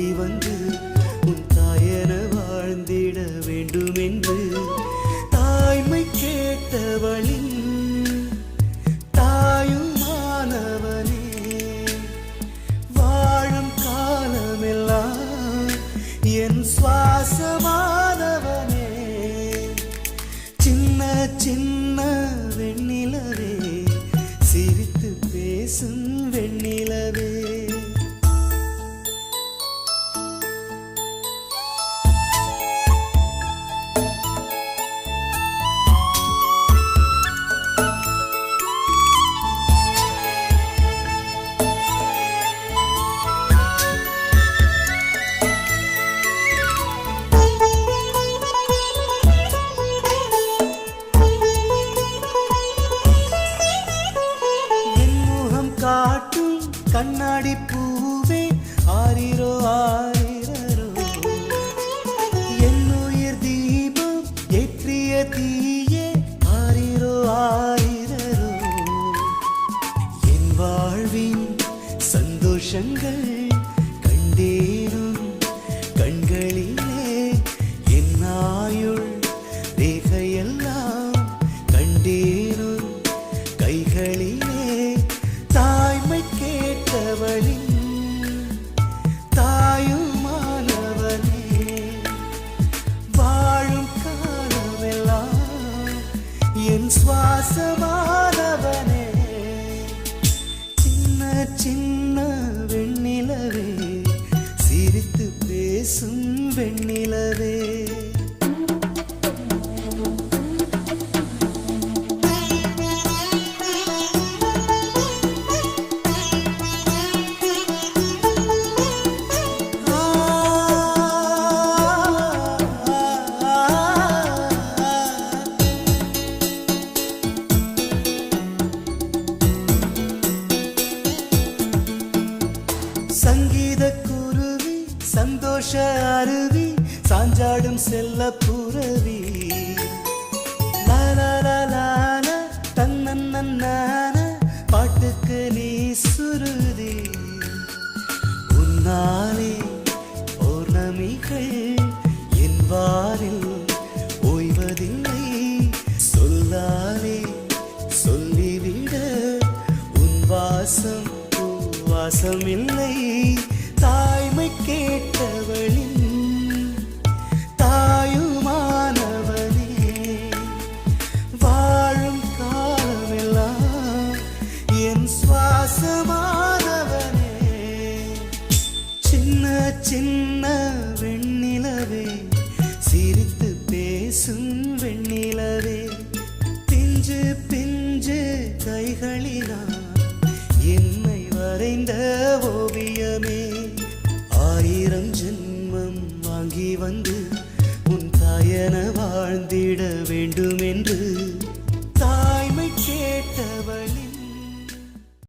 வாங்கி வந்து உன் தாயன வாழ்ந்திட வேண்டும் என்று தாய்மை கேட்டவளின் தாயுமானவனே வாழும் காலமெல்லாம் என் சுவாசமானவனே சின்ன சின்ன வெண்ணிலவே சிரித்து பேசும் வெண்ணிலவே காட்டும் கண்ணாடி பூவே ஆரிரோ ஆரிரோ என்னுயிர் தீபம் ஏற்றிய தீயே ஆரிரோ ஆரிரோ என் வாழ்வின் சந்தோஷங்கள் கண்டேனும் கண்களிலே என் ஆயுள் ரேகையெல்லாம் கண்டேனும் கைகளிலே தாய்மை கேட்டவளின் தாயுமானவனே வாழும் காலமெல்லாம் என் சுவாசமானவனே சின்ன சின்ன வெண்ணிலவே சிரித்து பேசும் வெண்ணிலவே சங்கீத குருவி சந்தோஷ அருவி சாஞ்சாடும் செல்ல புரவி தன்னன்னான பாட்டுக்கு நீ சுருதி உன்னாலே பௌர்ணமிகள் என் வாரில் ஓய்வதில்லை சொல்லாலே சொல்லிவிட உன் வாசம் வாசமில்லை தாய்மை கேட்டவளின் தாயுமானவனே வாழும் காலமெல்லாம் என் சுவாசமானவனே சின்ன சின்ன வெண்ணிலவே சிரித்து பேசும் வெண்ணிலவே பிஞ்சு பிஞ்சு கைகளினால் என்னை வரைந்த ஓவியமே ஆயிரம் ஜென்மம் வாங்கி வந்து உன் தாயன வாழ்ந்திட